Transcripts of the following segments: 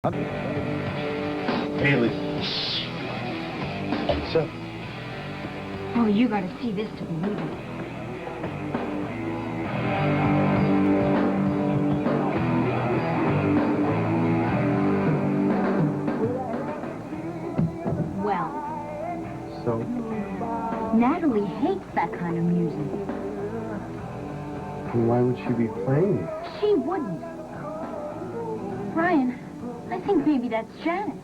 Haley. What's up? Oh, you gotta see this to believe it. Well. So? Natalie hates that kind of music. Why would she be playing it? She wouldn't. Brian, I think maybe that's Janet.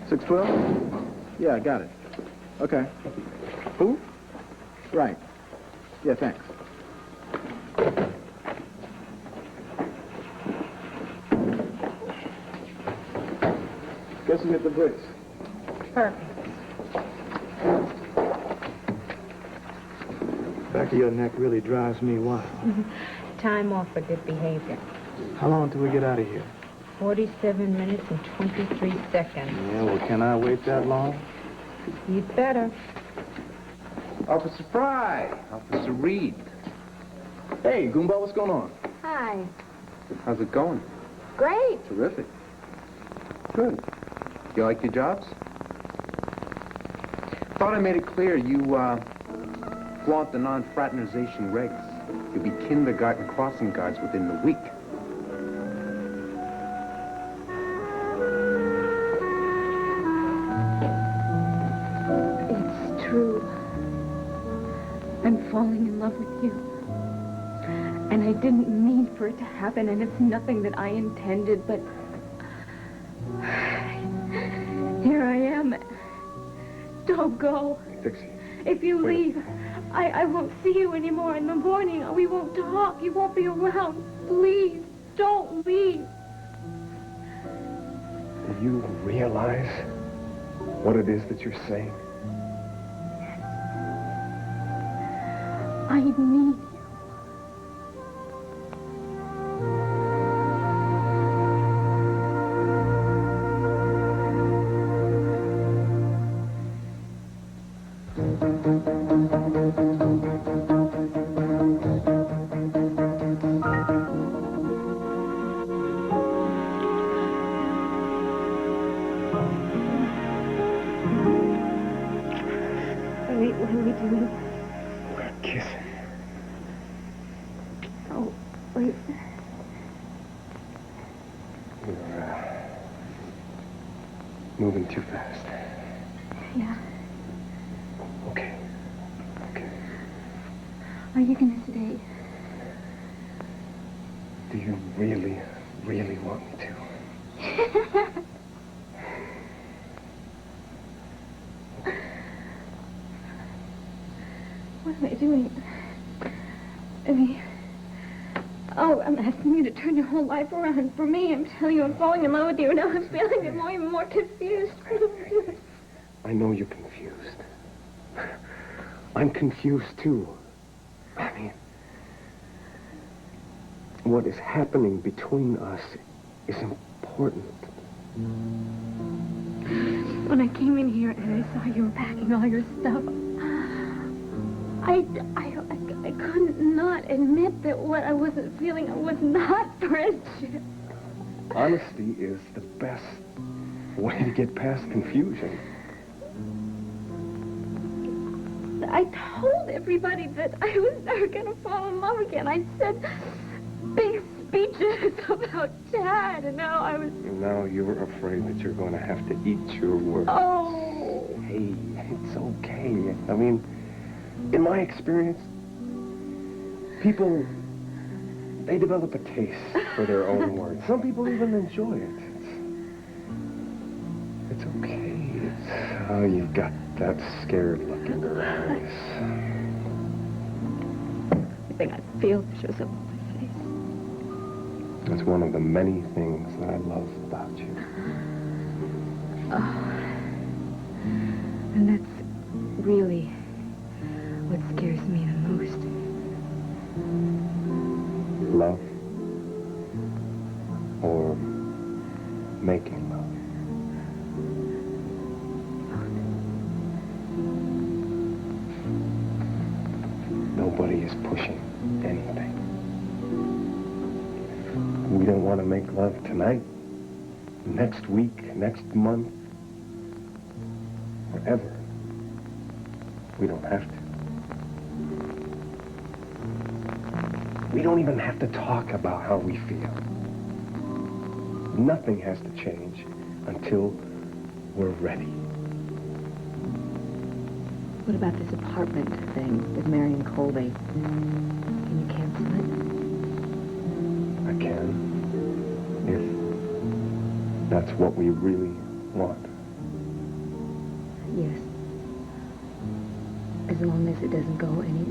612? Yeah, I got it. Okay. Who? Right. Yeah, thanks. Guess who hit the bricks? Perfect. Back of your neck really drives me wild. Time off for good behavior. How long till we get out of here? 47 minutes and 23 seconds. Yeah, well, can I wait that long? You'd better. Officer Fry. Officer Reed. Hey, Goomba, what's going on? Hi. How's it going? Great. Terrific. Good. You like your jobs? Thought I made it clear you, flaunt the non-fraternization regs. You'll be kindergarten crossing guards within the week. It's true. I'm falling in love with you. And I didn't mean for it to happen, and it's nothing that I intended, but... here I am. Don't go. Dixie. If you leave, I won't see you anymore in the morning. We won't talk. You won't be around. Please, don't leave. Do you realize what it is that you're saying? I need you. Wait, what are we doing? We're kissing. Oh, wait. You're, moving too fast. Yeah. Okay. Okay. Are you gonna stay? Do you really, really want me to? What am I doing? I mean, oh, I'm asking you to turn your whole life around for me. I'm telling you, I'm falling in love with you. Now I'm feeling it more and more confused. I know you're confused. I'm confused, too. I mean, what is happening between us is important. When I came in here and I saw you were packing all your stuff, I couldn't not admit that what I wasn't feeling was not friendship. Honesty is the best way to get past confusion. I told everybody that I was never going to fall in love again. I said big speeches about Dad, and now I was... Now you're afraid that you're going to have to eat your words. Oh. Hey, it's okay. I mean, in my experience, people, they develop a taste for their own words. Some people even enjoy it. It's okay. Oh, you've got that scared look in your eyes. Everything I feel shows up on my face. That's one of the many things that I love about you. Oh. And that's really what scares me the most. Love or making love. Nobody is pushing anything. We don't want to to make love tonight, next week, next month, forever, we don't have to. We don't even have to talk about how we feel. Nothing has to change until we're ready. What about this apartment thing with Marion Colby? Can you cancel it? I can, if that's what we really want. Yes. As long as it doesn't go any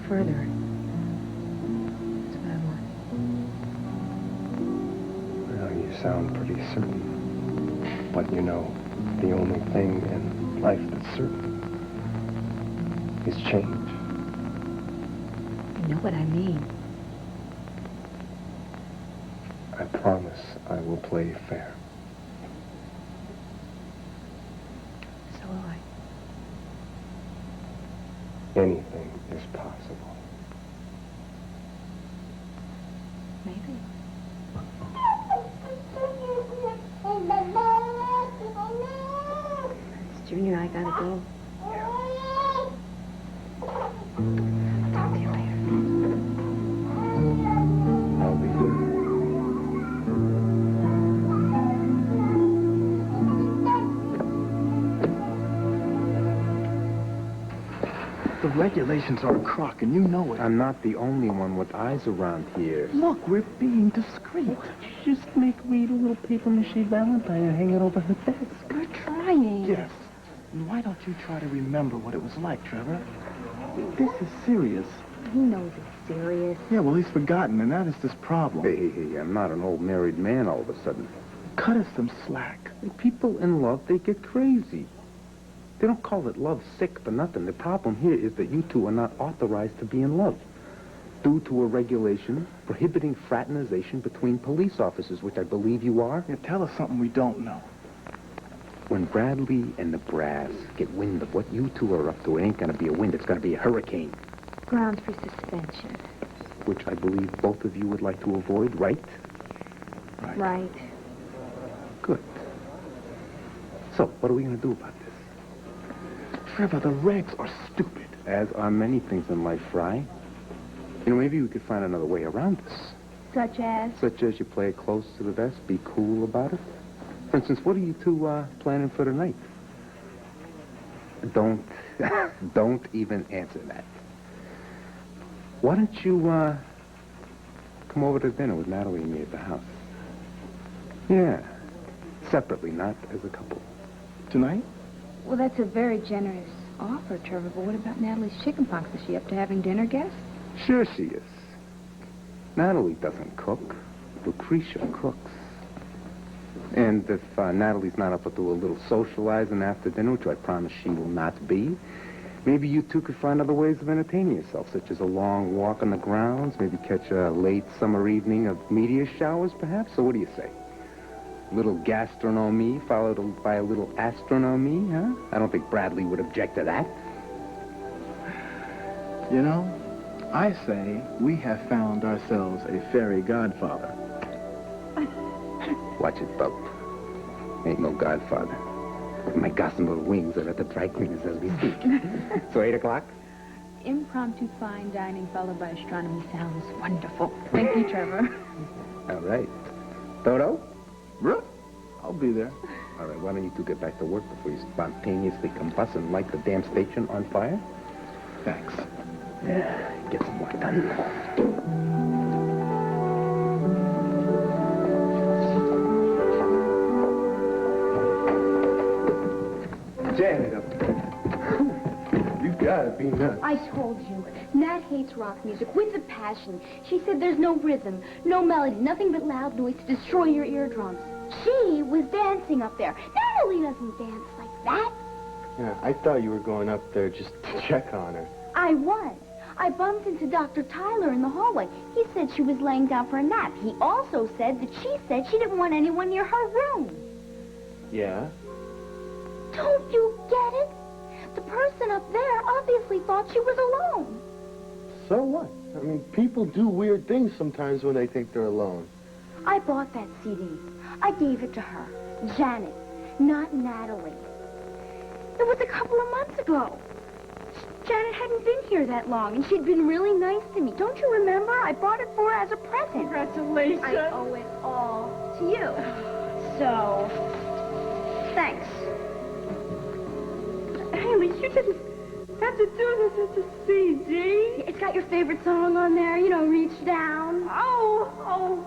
further. That's what I want. Well, you sound pretty certain. But you know, the only thing in life that's certain is change. You know what I mean. I promise I will play fair. So will I. Anything is possible. Maybe. Junior, I gotta go. Talk to you later. I'll be here. The regulations are a crock, and you know it. I'm not the only one with eyes around here. Look, we're being discreet. Just make Reed a little papier-mâché Valentine and hang it over her desk. We're trying. Yes. And why don't you try to remember what it was like, Trevor? This is serious. He knows it's serious. Yeah, well, he's forgotten, and that is this problem. Hey, I'm not an old married man all of a sudden. Cut us some slack. People in love, they get crazy. They don't call it love sick for nothing. The problem here is that you two are not authorized to be in love due to a regulation prohibiting fraternization between police officers, which I believe you are. Yeah, tell us something we don't know. When Bradley and the brass get wind of what you two are up to, it ain't gonna be a wind, it's gonna be a hurricane, Grounds for suspension. which I believe both of you would like to avoid, right? Right. Good. So, what are we gonna do about this? Trevor, the regs are stupid. As are many things in life, Fry. You know, maybe we could find another way around this. Such as? Such as you play it close to the vest, be cool about it. For instance, what are you two planning for tonight? Don't even answer that. Why don't you come over to dinner with Natalie and me at the house? Yeah, separately, not as a couple. Tonight? Well, that's a very generous offer, Trevor, but what about Natalie's chickenpox? Is she up to having dinner guests? Sure she is. Natalie doesn't cook. Lucretia cooks. And if Natalie's not up to do a little socializing after dinner, which I promise she will not be, maybe you two could find other ways of entertaining yourself, such as a long walk on the grounds, maybe catch a late summer evening of meteor showers, perhaps? So what do you say? A little gastronomie followed by a little astronomie, huh? I don't think Bradley would object to that. You know, I say we have found ourselves a fairy godfather. Watch it, Bub. Ain't no godfather. My gossamer wings are at the dry cleaners as we speak. So 8 o'clock? Impromptu fine dining followed by astronomy sounds wonderful. Thank you, Trevor. All right. Toto? Bruh, I'll be there. All right, why don't you two get back to work before you spontaneously combust and light the damn station on fire? Thanks. Yeah, get some work done. Janet up there. You gotta be nuts. I told you, Nat hates rock music with a passion. She said there's no rhythm, no melody, nothing but loud noise to destroy your eardrums. She was dancing up there. Natalie doesn't dance like that. Yeah, I thought you were going up there just to check on her. I was. I bumped into Dr. Tyler in the hallway. He said she was laying down for a nap. He also said that she said she didn't want anyone near her room. Yeah? Don't you get it? The person up there obviously thought she was alone. So what? I mean, people do weird things sometimes when they think they're alone. I bought that CD. I gave it to her. Janet, not Natalie. It was a couple of months ago. Janet hadn't been here that long, and she'd been really nice to me. Don't you remember? I bought it for her as a present. Congratulations. I owe it all to you. So, thanks. Haley, you didn't have to do this as a CD. It's got your favorite song on there, you know, Reach Down. Oh,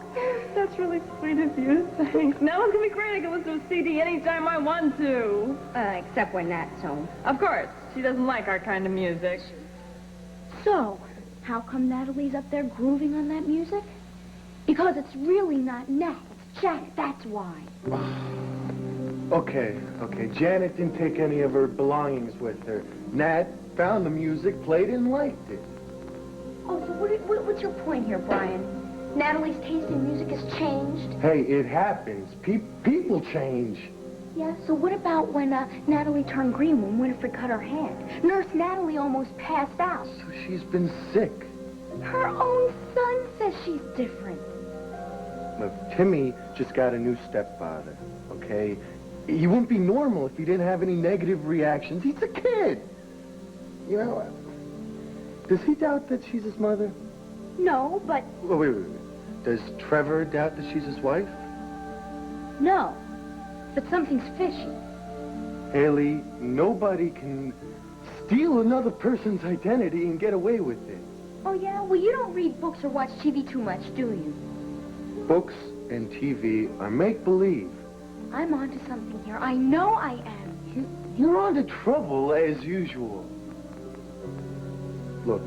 that's really sweet of you. Thanks. Now it's going to be great. I can listen to a CD anytime I want to. Except when Nat's home. Of course. She doesn't like our kind of music. So, how come Natalie's up there grooving on that music? Because it's really not Nat, it's Janet, that's why. Okay. Janet didn't take any of her belongings with her. Nat found the music, played it, and liked it. Oh, so what's your point here, Brian? Natalie's taste in music has changed? Hey, it happens. People change. Yeah, so what about when Natalie turned green when Winifred cut her hand? Nurse Natalie almost passed out. So she's been sick. Her own son says she's different. Look, Timmy just got a new stepfather, okay? He wouldn't be normal if he didn't have any negative reactions. He's a kid. You know, does he doubt that she's his mother? No, but Wait. Does Trevor doubt that she's his wife? no. But something's fishy. Haley, nobody can steal another person's identity and get away with it. Oh, yeah? Well, you don't read books or watch TV too much, do you? Books and TV are make-believe. I'm onto something here. I know I am. You're on to trouble, as usual. Look,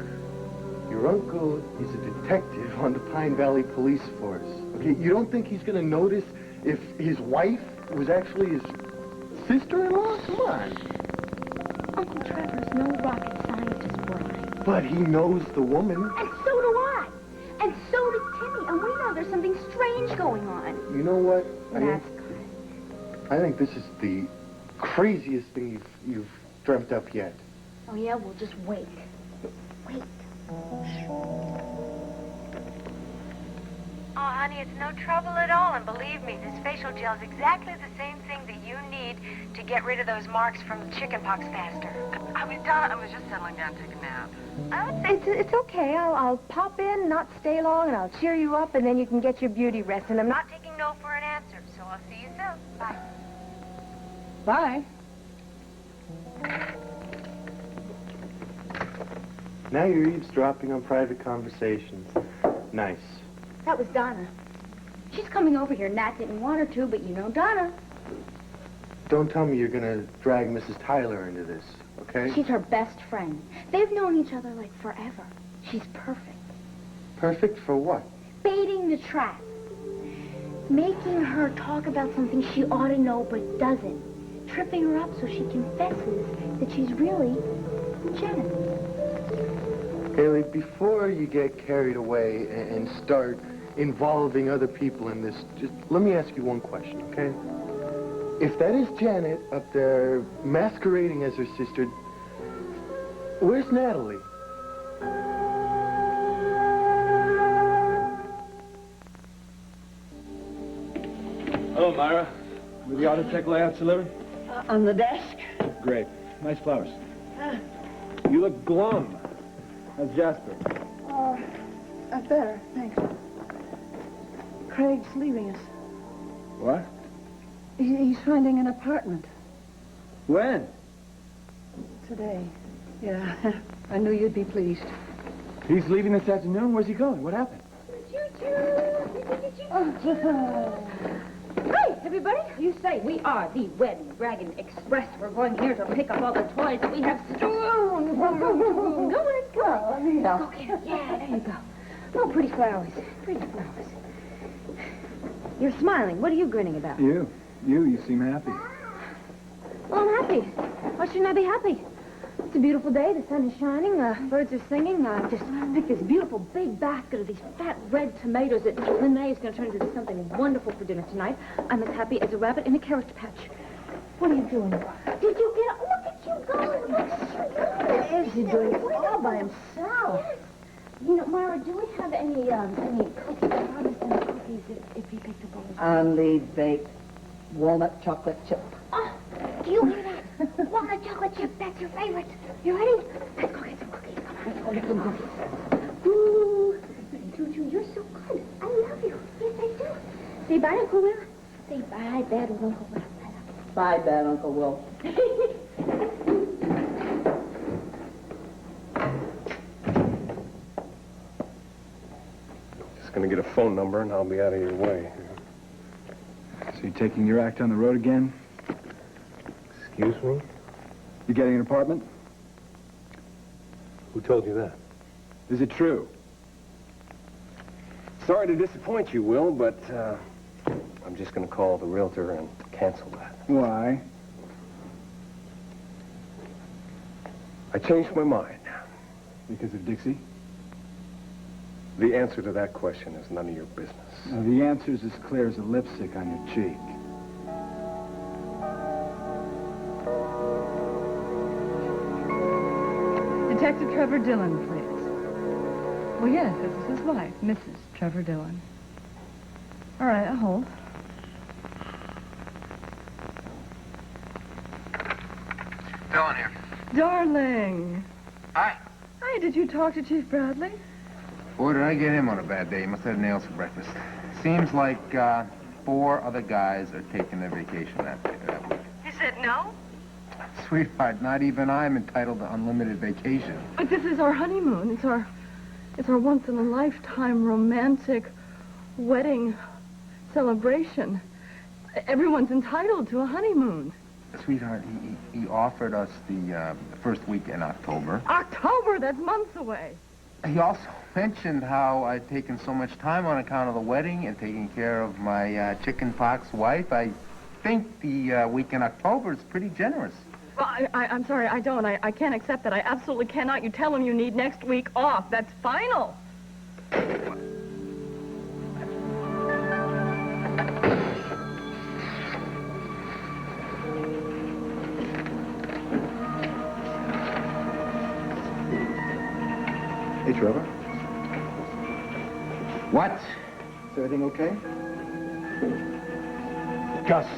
your uncle is a detective on the Pine Valley Police Force. Okay, you don't think he's going to notice if his wife was actually his sister-in-law? Come on. Uncle Trevor's no rocket scientist, Brian. But he knows the woman. And so do I. And so did Timmy. And we know there's something strange going on. You know what? That's good. I think this is the craziest thing you've dreamt up yet. Oh, yeah? Well, just wait. Wait. Oh, honey, it's no trouble at all. And believe me, this facial gel is exactly the same thing that you need to get rid of those marks from chickenpox faster. Donna, I was just settling down to take a nap. It's okay. I'll pop in, not stay long, and I'll cheer you up, and then you can get your beauty rest. And I'm not taking no for an answer, so I'll see you soon. Bye. Bye. Now you're eavesdropping on private conversations. Nice. That was Donna. She's coming over here. Nat didn't want her to, but you know Donna. Don't tell me you're gonna drag Mrs. Tyler into this, okay? She's her best friend. They've known each other like forever. She's perfect. Perfect for what? Baiting the trap. Making her talk about something she ought to know but doesn't. Tripping her up so she confesses that she's really Janet. Haley, before you get carried away and start involving other people in this, just let me ask you one question, okay? If that is Janet up there masquerading as her sister, where's Natalie? Hello, Myra. Were the Autotech layouts delivered? On the desk? Great. Nice flowers. You look glum. How's Jasper? Better, thanks. Craig's leaving us. What? He's finding an apartment When? today. Yeah, I knew you'd be pleased. He's leaving this afternoon? Where's he going? What happened? Hey, everybody. You say we are the Wedding Dragon Express. We're going here to pick up all the toys that we have strewn. Go on, go. Let me help. Okay, yeah, there you go. Oh, pretty flowers. Pretty flowers. You're smiling. What are you grinning about? You seem happy. Well, I'm happy. Why shouldn't I be happy? It's a beautiful day. The sun is shining. Birds are singing. I just picked this beautiful big basket of these fat red tomatoes that Linnae is going to turn into something wonderful for dinner tonight. I'm as happy as a rabbit in a carrot patch. What are you doing? Did you get up? Look at you go. Look at you go. Is he doing it all by himself? Yes. You know, Myra, do we have any cookies? I promised them cookies. please, if you picked up all the... On the baked walnut chocolate chip. Oh, do you hear that? Walnut chocolate chip, that's your favorite. You ready? Let's go get some cookies. Come on, let's go get some cookies. Ooh, Choo-Choo, you're so good. I love you. Yes, I do. Say bye, Uncle Will. Say bye, Dad, with Uncle Will. Bye, Dad, Uncle Will. Just gonna get a phone number and I'll be out of your way. So you taking your act on the road again? Excuse me? You getting an apartment? Who told you that? Is it true? Sorry to disappoint you, Will, but I'm just gonna call the realtor and cancel that. Why? I changed my mind. Because of Dixie? The answer to that question is none of your business. The answer's as clear as the lipstick on your cheek. Detective Trevor Dillon, please. Well, yes, this is his wife, Mrs. Trevor Dillon. All right, I'll hold. Dillon here. Darling. Hi. Hi, did you talk to Chief Bradley? Boy, did I get him on a bad day. He must have had nails for breakfast. Seems like 4 other guys are taking their vacation that week. He said no? Sweetheart, not even I'm entitled to unlimited vacation. But this is our honeymoon. It's our once-in-a-lifetime romantic wedding celebration. Everyone's entitled to a honeymoon. Sweetheart, he offered us the first week in October. October, that's months away. He also mentioned how I'd taken so much time on account of the wedding and taking care of my chicken pox wife. I think the week in October is pretty generous. Well, I'm sorry, I don't. I can't accept that. I absolutely cannot. You tell him you need next week off. That's final. Hey, Trevor. What? Is everything okay? Just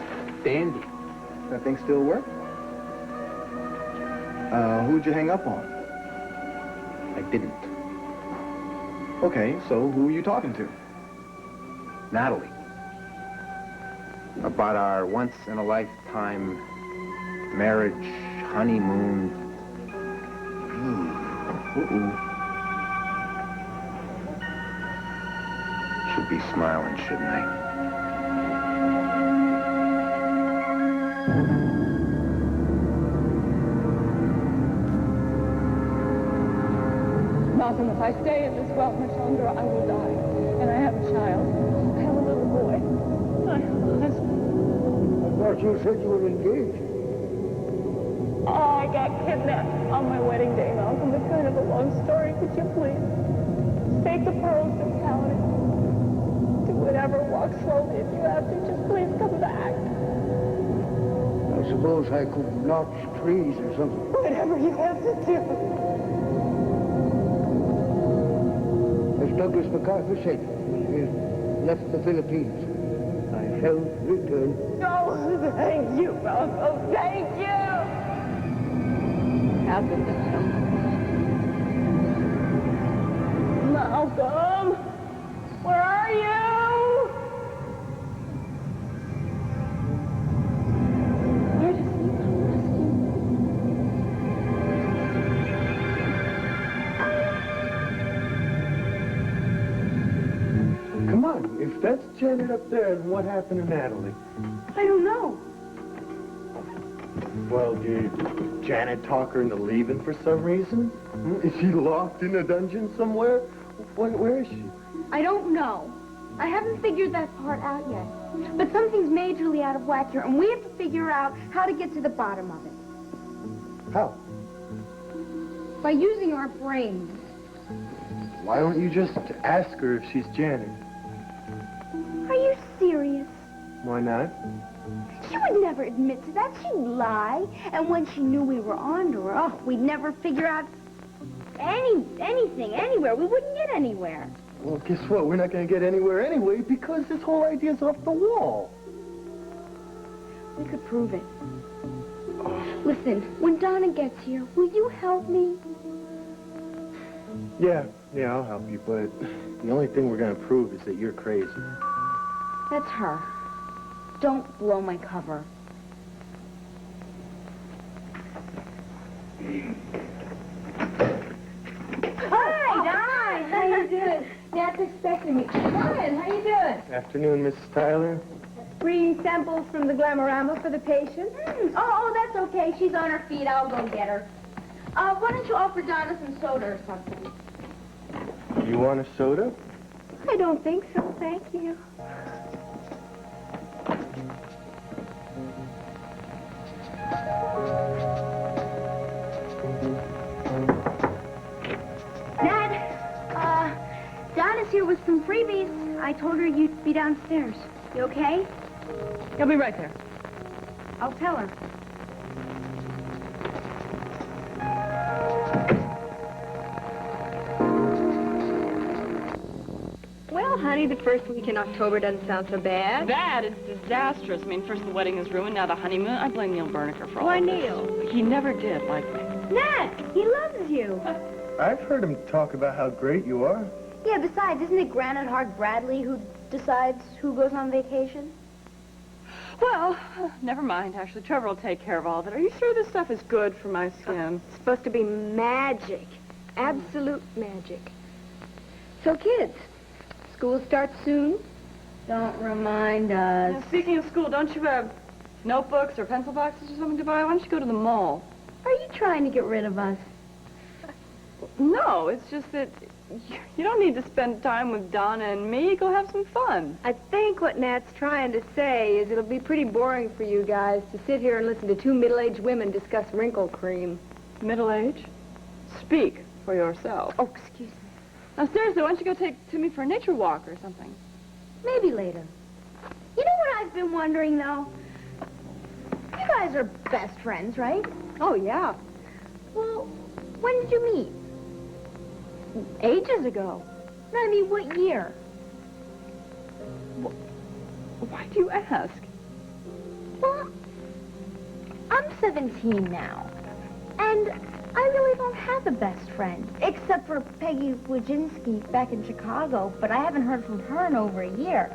dandy. That thing still work? Who'd you hang up on? I didn't. Okay, so who are you talking to? Natalie. About our once-in-a-lifetime marriage, honeymoon. Uh-oh. Should be smiling, shouldn't I? Malcolm, if I stay in this well much longer, I will die. And I have a child. I have a little boy. I have a husband. I thought you said you were engaged. Oh, I got kidnapped on my wedding day, Malcolm. It's kind of a long story. Could you please take the pearls and count it? Do whatever. Walk slowly if you have to. Just please come back. I suppose I could notch trees or something. Whatever you have to do. As Douglas MacArthur said when he left the Philippines, I shall return. Oh, thank you, Malcolm. Thank you. Happened to him. Malcolm, where are you? Where does he Come on, if that's Janet up there, then what happened to Natalie? I don't know. Well, did Janet talk her into leaving for some reason? Is she locked in a dungeon somewhere? Where is she? I don't know. I haven't figured that part out yet. But something's majorly out of whack here, and we have to figure out how to get to the bottom of it. How? By using our brains. Why don't you just ask her if she's Janet? Are you serious? Why not? She would never admit to that. She'd lie. And when she knew we were on to her, we'd never figure out anything, anywhere. We wouldn't get anywhere. Well, guess what? We're not going to get anywhere anyway because this whole idea's off the wall. We could prove it. Listen, when Donna gets here, will you help me? Yeah, I'll help you, but the only thing we're going to prove is that you're crazy. That's her. Don't blow my cover. Hi, Don. How you doing? Nat's expecting me. Come in. How you doing? Afternoon, Mrs. Tyler. Bringing samples from the Glamorama for the patient? Oh, that's okay. She's on her feet. I'll go get her. Why don't you offer Donna some soda or something? You want a soda? I don't think so, thank you. Dad, Donna's here with some freebies. I told her you'd be downstairs. You okay? He'll be right there. I'll tell her. Well, honey, the first week in October doesn't sound so bad. Bad? It's disastrous. I mean, first the wedding is ruined, now the honeymoon. I blame Neil Berniker for all Why, of this. Neil? He never did like me. Nat, he loves you. I've heard him talk about how great you are. Yeah, besides, isn't it Granite Heart Bradley who decides who goes on vacation? Well, never mind, actually. Trevor will take care of all of it. Are you sure this stuff is good for my skin? It's supposed to be magic. Absolute magic. So, kids, school starts soon. Don't remind us. Now, speaking of school, don't you have notebooks or pencil boxes or something to buy? Why don't you go to the mall? Are you trying to get rid of us? No, it's just that you don't need to spend time with Donna and me. Go have some fun. I think what Nat's trying to say is it'll be pretty boring for you guys to sit here and listen to two middle-aged women discuss wrinkle cream. Middle age? Speak for yourself. Oh, excuse me. Now, seriously, why don't you go take Timmy for a nature walk or something? Maybe later. You know what I've been wondering, though? You guys are best friends, right? Oh, yeah. Well, when did you meet? Ages ago. No, I mean, what year? Why do you ask? Well, I'm 17 now. And I really don't have a best friend, except for Peggy Wojcinski back in Chicago, but I haven't heard from her in over a year.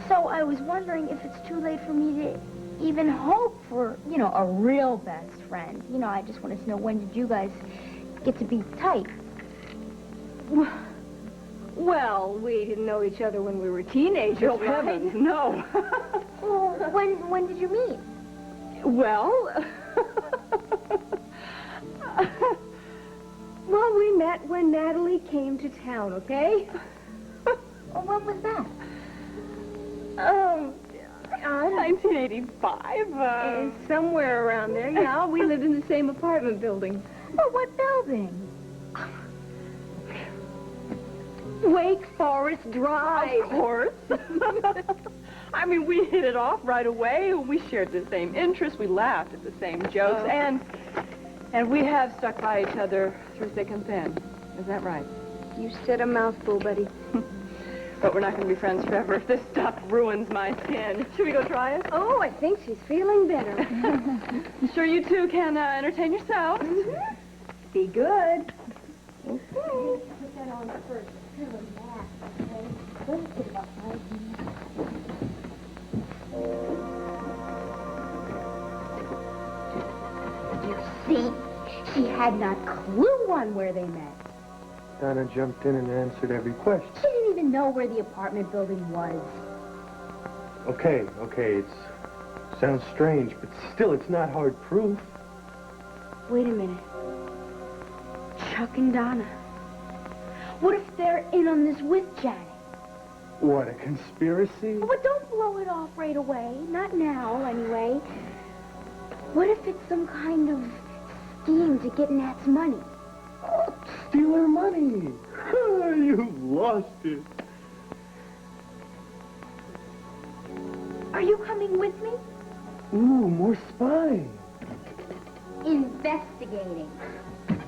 So I was wondering if it's too late for me to even hope for, a real best friend. I just wanted to know, when did you guys get to be tight? Well, we didn't know each other when we were teenagers, Oh, heavens, no. Well, when did you meet? Well... Well, we met when Natalie came to town, okay? Well, when was that? 1985? Somewhere around there, yeah. We lived in the same apartment building. Oh, what building? Wake Forest Drive. Of course. I mean, we hit it off right away. We shared the same interests. We laughed at the same jokes. And we have stuck by each other through thick and thin. Is that right? You said a mouthful, buddy. But we're not going to be friends forever if this stuff ruins my skin. Should we go try it? Oh, I think she's feeling better. I'm sure you two can entertain yourselves. Mm-hmm. Be good. Okay. Put that on first. Kind of a mask, okay? Let's get about 5 minutes. You see? She had not clue on where they met. Donna jumped in and answered every question. She didn't even know where the apartment building was. Okay, it sounds strange, but still, it's not hard proof. Wait a minute. Chuck and Donna. What if they're in on this with Janet? What, a conspiracy? But don't blow it off right away. Not now, anyway. What if it's some kind of scheme to get Nat's money? Steal her money. You lost it. Are you coming with me? Ooh, more spying. Investigating.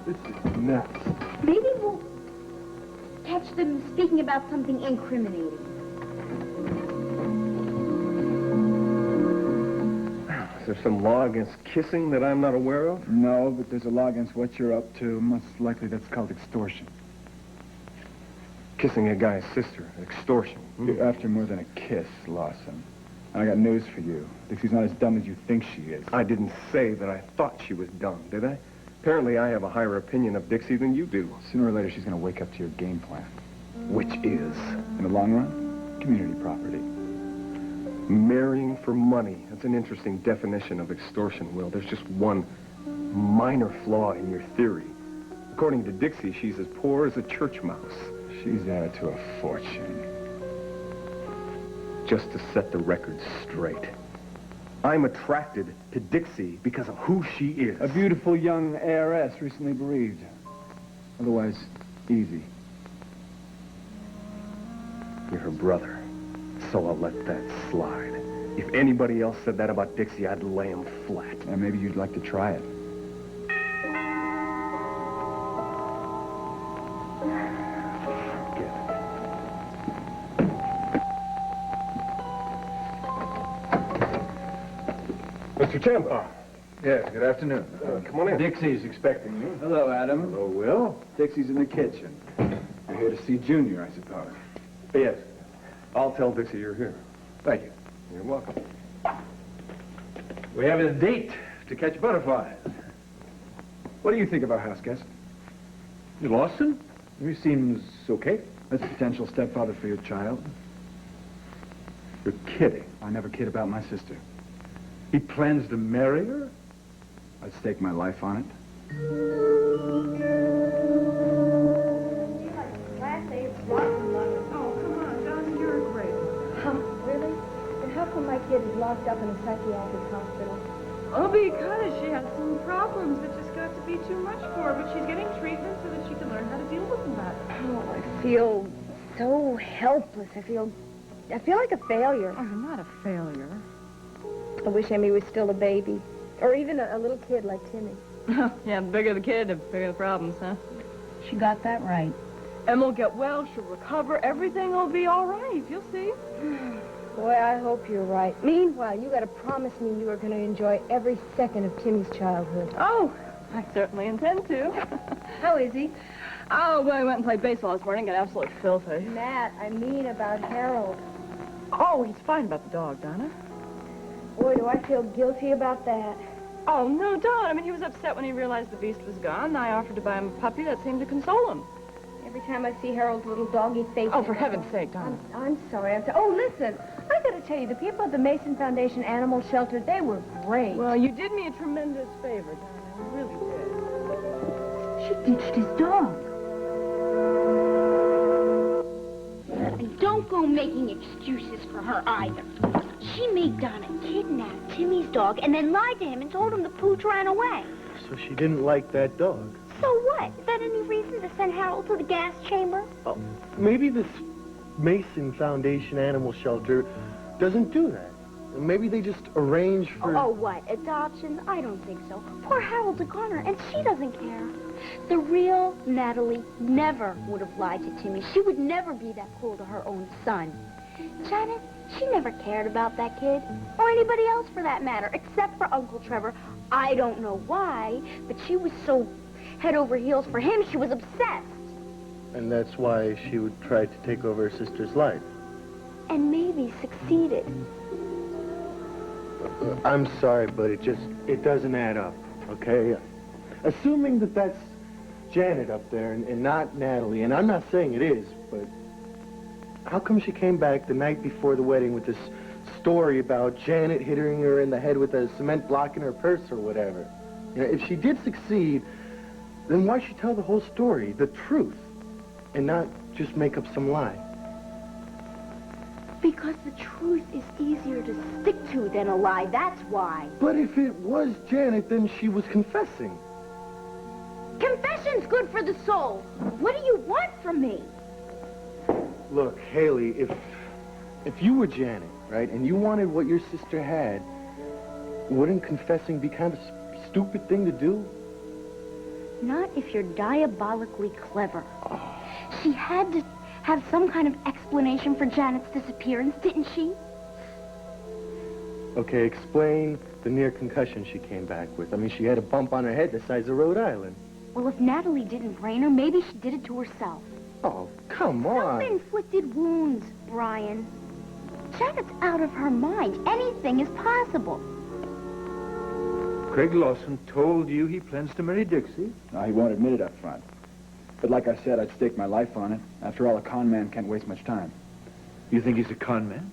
This is nuts. Maybe we'll catch them speaking about something incriminating. Is there some law against kissing that I'm not aware of? No, but there's a law against what you're up to. Most likely that's called extortion. Kissing a guy's sister. Extortion. You're after more than a kiss, Lawson. And I got news for you. Dixie's not as dumb as you think she is. I didn't say that I thought she was dumb, did I? Apparently I have a higher opinion of Dixie than you do. Sooner or later, she's going to wake up to your game plan. Which is? In the long run, community property. Marrying for money. That's an interesting definition of extortion, Will. There's just one minor flaw in your theory. According to Dixie, she's as poor as a church mouse. She's added to a fortune. Just to set the record straight, I'm attracted to Dixie because of who she is. A beautiful young heiress recently bereaved. Otherwise, easy. You're her brother, so I'll let that slide. If anybody else said that about Dixie, I'd lay him flat. And maybe you'd like to try it. Mr. Chamber. Yes, good afternoon. Come on in. Dixie's expecting you. Hello, Adam. Oh, Will? Dixie's in the kitchen. You're here to see Junior, I suppose. Yes. I'll tell Dixie you're here. Thank you. You're welcome. We have a date to catch butterflies. What do you think of our house guest? You lost him? He seems okay. As a potential stepfather for your child? You're kidding. I never kid about my sister. He plans to marry her? I'd stake my life on it. Oh, come on, Johnny, you're great. Really? And how come my kid is locked up in a psychiatric hospital? Oh, because she has some problems that just got to be too much for her, but she's getting treatment so that she can learn how to deal with them better. Oh, I feel so helpless. I feel like a failure. Oh, you're not a failure. I wish Emmy was still a baby. Or even a little kid like Timmy. Yeah, the bigger the kid, the bigger the problems, huh? She got that right. Em will get well, she'll recover, everything will be all right, you'll see. Boy, I hope you're right. Meanwhile, you gotta promise me you are gonna enjoy every second of Timmy's childhood. Oh, I certainly intend to. How is he? Oh, well, I went and played baseball this morning, got absolutely filthy. Matt, I mean about Harold. Oh, he's fine about the dog, Donna. Boy, do I feel guilty about that. Oh, no, Don. I mean, he was upset when he realized the beast was gone. I offered to buy him a puppy. That seemed to console him. Every time I see Harold's little doggy face... Oh, for heaven's sake, Donna. I'm sorry. Oh, listen. I gotta tell you, the people at the Mason Foundation Animal Shelter, they were great. Well, you did me a tremendous favor, Donna. You really did. She ditched his dog. And don't go making excuses for her either. She made Donna kidnap Timmy's dog and then lied to him and told him the pooch ran away. So she didn't like that dog. So what? Is that any reason to send Harold to the gas chamber? Oh, maybe this Mason Foundation Animal Shelter doesn't do that. Maybe they just arrange for... Oh, what? Adoption? I don't think so. Poor Harold's a goner, and she doesn't care. The real Natalie never would have lied to Timmy. She would never be that cruel to her own son. Janet, she never cared about that kid, or anybody else for that matter, except for Uncle Trevor. I don't know why, but she was so head over heels for him, she was obsessed. And that's why she would try to take over her sister's life. And maybe succeeded. I'm sorry, but it doesn't add up, okay? Assuming that that's Janet up there and not Natalie, and I'm not saying it is, but how come she came back the night before the wedding with this story about Janet hitting her in the head with a cement block in her purse or whatever? You know, if she did succeed, then why should she tell the whole story, the truth, and not just make up some lie? Because the truth is easier to stick to than a lie, that's why. But if it was Janet, then she was confessing. Confession's good for the soul. What do you want from me? Look, Haley, if you were Janet, right, and you wanted what your sister had, wouldn't confessing be kind of a stupid thing to do? Not if you're diabolically clever. She had to have some kind of explanation for Janet's disappearance, didn't she? Okay, explain the near concussion she came back with. I mean, she had a bump on her head the size of Rhode Island. Well, if Natalie didn't brain her, maybe she did it to herself. Oh, come on. Self-inflicted wounds, Brian. Janet's out of her mind. Anything is possible. Craig Lawson told you he plans to marry Dixie? No, he won't admit it up front. But like I said, I'd stake my life on it. After all, a con man can't waste much time. You think he's a con man?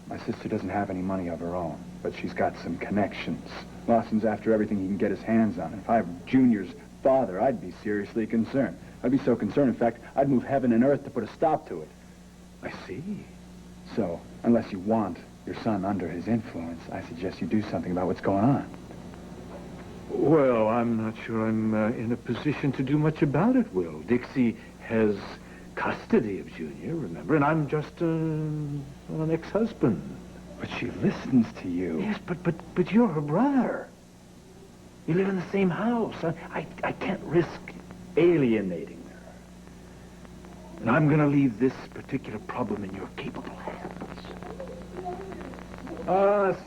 My sister doesn't have any money of her own, but she's got some connections. Lawson's after everything he can get his hands on. If I were Junior's father, I'd be seriously concerned. I'd be so concerned, in fact, I'd move heaven and earth to put a stop to it. I see. So, unless you want your son under his influence, I suggest you do something about what's going on. Well, I'm not sure I'm in a position to do much about it, Will. Dixie has custody of Junior, remember, and I'm just an ex-husband. But she listens to you. Yes, but you're her brother. You live in the same house. I can't risk alienating her. And I'm going to leave this particular problem in your capable hands.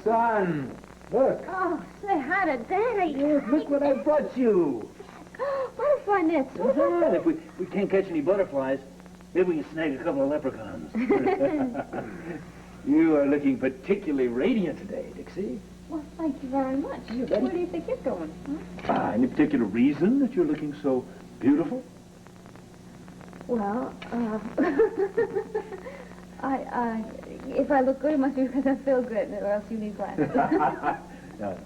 Son, look. Oh, say hi to Daddy. Look what I brought you. Butterfly nets. That's all right. If we can't catch any butterflies, maybe we can snag a couple of leprechauns. You are looking particularly radiant today, Dixie. Well, thank you very much. Where do you think you're going? Huh? Any particular reason that you're looking so beautiful? Well, if I look good, it must be because I feel good, or else you need glasses. No.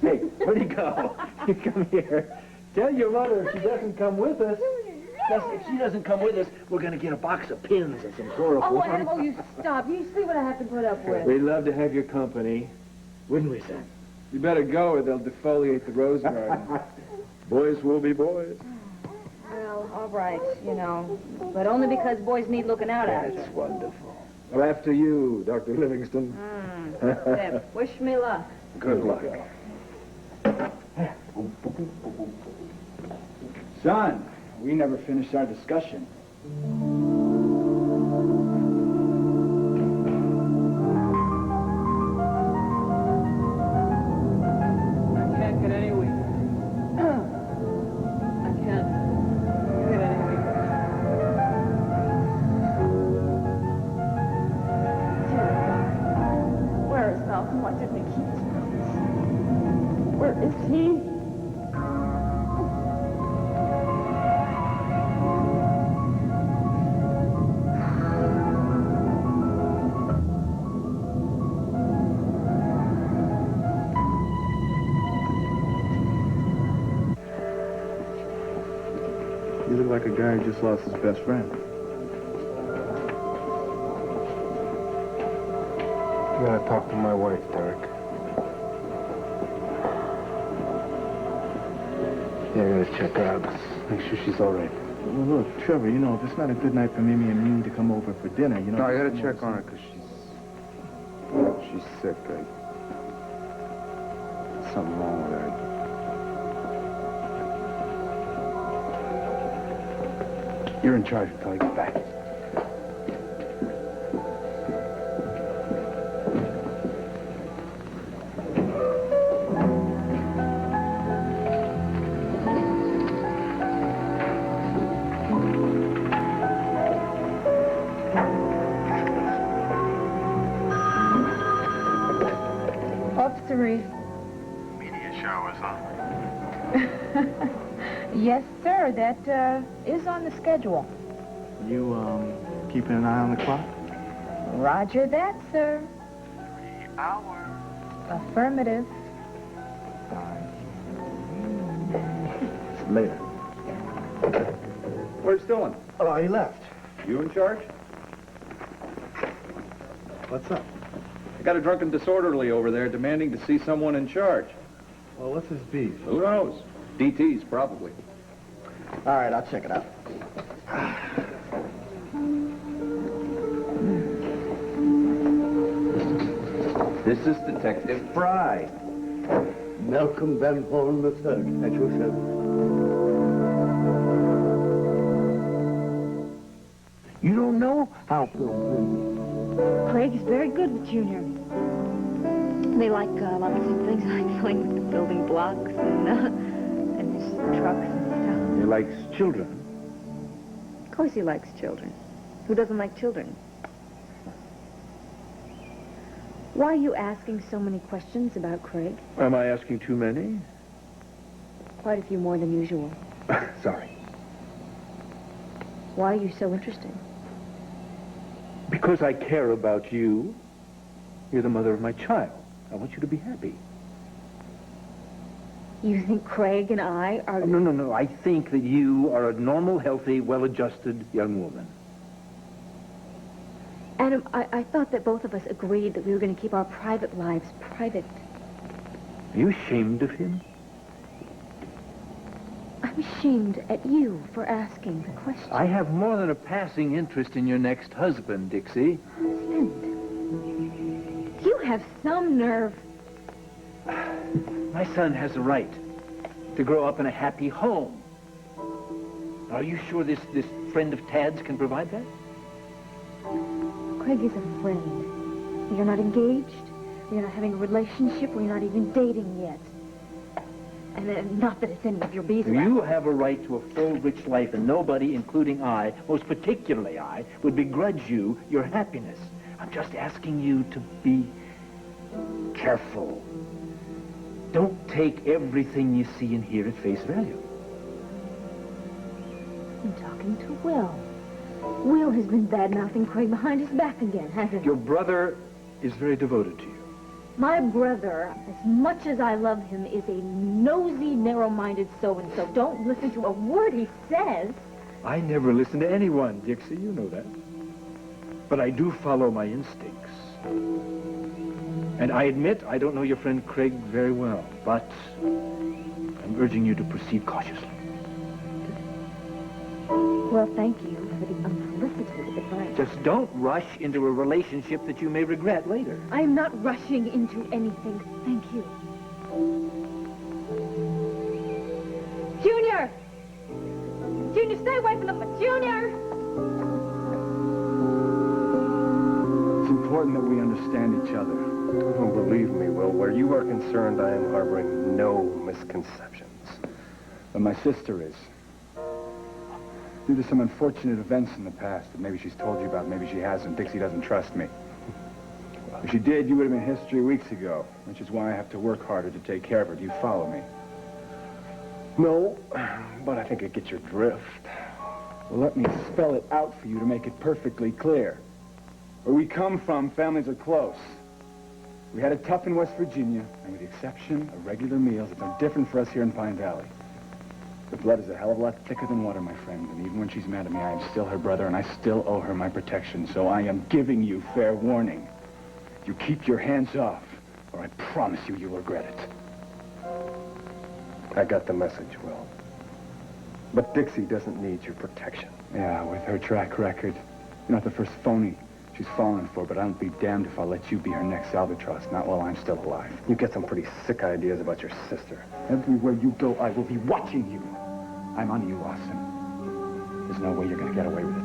Hey, where'd he go? You come here. Tell your mother if she doesn't come with us. If she doesn't come with us, we're going to get a box of pins and some chloroform. Oh, you stop. You see what I have to put up with. We'd love to have your company, wouldn't we, son? You better go or they'll defoliate the rose garden. Boys will be boys. Well, all right, you know, but only because boys need looking out after. That's wonderful. Well, after you, Dr. Livingston. Zip, wish me luck. Good luck. Son, we never finished our discussion. I can't get any weaker. I can't get any weaker. Dear God, where is Malcolm? Why didn't he keep his promise? Where is he? You look like a guy who just lost his best friend. I gotta talk to my wife, Derek. Yeah, I gotta check her out. Make sure she's all right. Well, look, Trevor, you know, if it's not a good night for Mimi and me to come over for dinner, you know... No, I gotta check on her because she's sick. Something wrong with her. You're in charge until I get back. Up, Cerise. Media showers, huh? Yes, sir. That is on the schedule. You, keeping an eye on the clock? Roger that, sir. 3 hours. Affirmative. Later. Where's Dillon? Oh, he left. You in charge? What's up? I got a drunken disorderly over there demanding to see someone in charge. Well, what's his beef? Who knows? DT's, probably. All right, I'll check it out. This is Detective Fry. Malcolm Van Horn III, at your service. don't know how Phil feels. Craig is very good with Junior. They like lots of things like filling with the building blocks and his trucks and He likes children. stuff. Of course he likes children. Who doesn't like children? Why are you asking so many questions about Craig? Am I asking too many? Quite a few more than usual. Sorry. Why are you so interested? Because I care about you. You're the mother of my child. I want you to be happy. You think Craig and I are... Oh, no. I think that you are a normal, healthy, well-adjusted young woman. Adam, I thought that both of us agreed that we were going to keep our private lives private. Are you ashamed of him? I'm ashamed at you for asking the question. I have more than a passing interest in your next husband, Dixie. Husband? You have some nerve. My son has a right to grow up in a happy home. Are you sure this friend of Tad's can provide that? Craig is a friend. You're not engaged. You're not having a relationship. We're not even dating yet. And not that it's any of your beeswax. You have a right to a full, rich life, and nobody, including I, most particularly I, would begrudge you your happiness. I'm just asking you to be careful. Don't take everything you see and hear at face value. I'm talking to Will. Will has been bad-mouthing Craig behind his back again, hasn't he? Your brother is very devoted to you. My brother, as much as I love him, is a nosy, narrow-minded so-and-so. Don't listen to a word he says. I never listen to anyone, Dixie. You know that. But I do follow my instincts. And I admit I don't know your friend Craig very well, but I'm urging you to proceed cautiously. Well, thank you for the unsolicited advice. Just don't rush into a relationship that you may regret later. I am not rushing into anything. Thank you. Junior! Junior, stay away from the... Junior! It's important that we understand each other. Oh, believe me, Will, where you are concerned, I am harboring no misconceptions. But my sister is. Due to some unfortunate events in the past that maybe she's told you about, maybe she hasn't. Dixie doesn't trust me. If she did, you would have been history weeks ago, which is why I have to work harder to take care of her. Do you follow me? No, but I think I get your drift. Well, let me spell it out for you to make it perfectly clear. Where we come from, families are close. We had it tough in West Virginia, and with the exception of regular meals, it's no different for us here in Pine Valley. The blood is a hell of a lot thicker than water, my friend, and even when she's mad at me, I am still her brother, and I still owe her my protection, so I am giving you fair warning. You keep your hands off, or I promise you you'll regret it. I got the message, Will. But Dixie doesn't need your protection. Yeah, with her track record. You're not the first phony she's fallen for, but I'll be damned if I'll let you be her next albatross, not while I'm still alive. You get some pretty sick ideas about your sister. Everywhere you go, I will be watching you. I'm on you, Lawson. There's no way you're going to get away with it.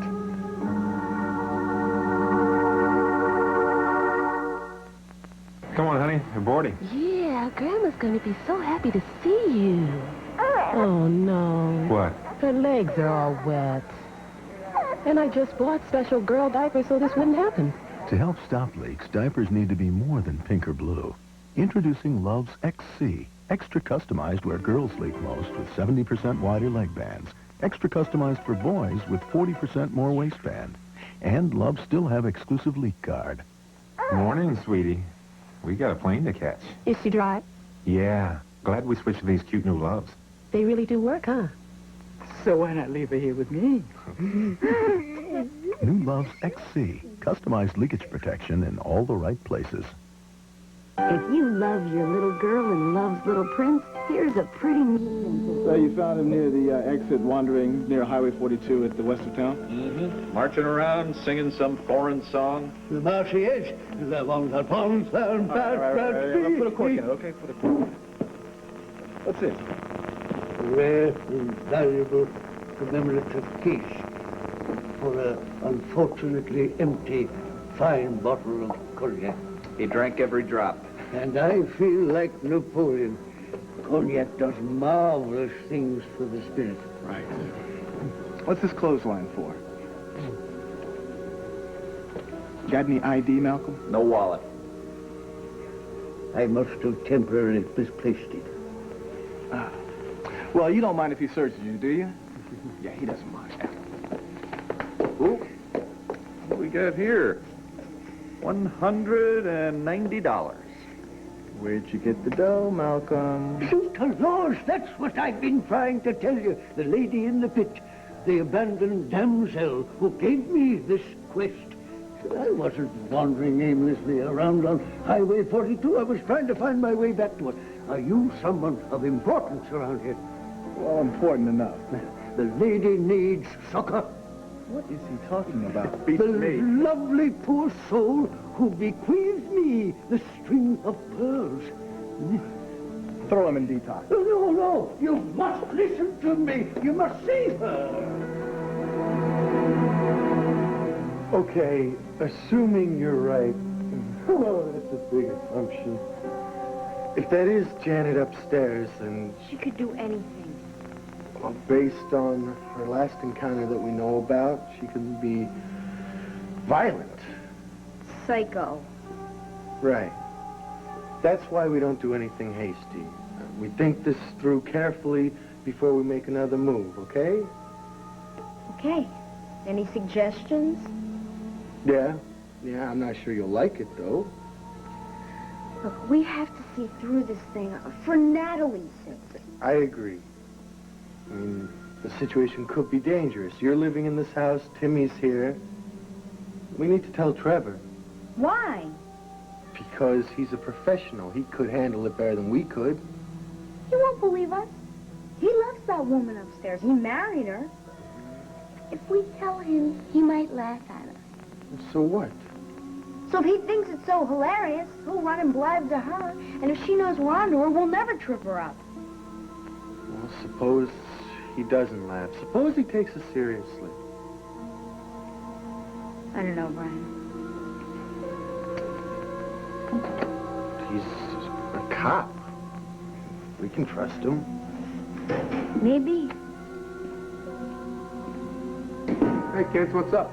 Come on, honey. We're boarding. Yeah, Grandma's going to be so happy to see you. Oh, no. What? Her legs are all wet. And I just bought special girl diapers so this wouldn't happen. To help stop leaks, diapers need to be more than pink or blue. Introducing Love's XC. Extra customized where girls leak most with 70% wider leg bands. Extra customized for boys with 40% more waistband. And Love still have exclusive leak guard. Morning, sweetie. We got a plane to catch. Is she dry? Yeah. Glad we switched to these cute new Loves. They really do work, huh? So why not leave her here with me? New Love's XC. Customized leakage protection in all the right places. If you love your little girl and loves little prince, here's a pretty neat... So you found him near the exit wandering near Highway 42 at the west of town? Mm-hmm. Marching around, singing some foreign song. The Marseillaise. The one that pons and Put a cork in it, okay? Put a cork in it. What's this? Rare and valuable commemorative case. for a unfortunately empty fine bottle of cognac. He drank every drop. And I feel like Napoleon. Cognac does marvelous things for the spirit. Right. What's this clothesline for? Got any ID, Malcolm? No wallet. I must have temporarily misplaced it. Ah. Well, you don't mind if he searches you, do you? Yeah, he doesn't mind. Ooh. What do we got here? $190. Where'd you get the dough, Malcolm? Shoot to laws, that's what I've been trying to tell you. The lady in the pit, the abandoned damsel who gave me this quest. I wasn't wandering aimlessly around on Highway 42. I was trying to find my way back to it. Are you someone of importance around here? Well, important enough. The lady needs succor. What is he talking about? The lovely poor soul who bequeathed me the string of pearls. Throw him in detox. No, no, you must listen to me. You must save her. Okay, assuming you're right. Oh, that's a big assumption. If that is Janet upstairs, then... She could do anything. Well, based on her last encounter that we know about, she can be violent. Psycho. Right. That's why we don't do anything hasty. We think this through carefully before we make another move, okay? Okay. Any suggestions? Yeah. Yeah, I'm not sure you'll like it, though. Look, we have to see through this thing for Natalie's sake. I agree. I mean, the situation could be dangerous. You're living in this house, Timmy's here. We need to tell Trevor. Why? Because he's a professional. He could handle it better than we could. He won't believe us. He loves that woman upstairs. He married her. If we tell him, he might laugh at us. So what? So if he thinks it's so hilarious, he'll run and blab to her. And if she knows we're onto her, we'll never trip her up. Well, suppose he doesn't laugh. Suppose he takes us seriously. I don't know, Brian. He's a cop. We can trust him. Maybe. Hey, kids, what's up?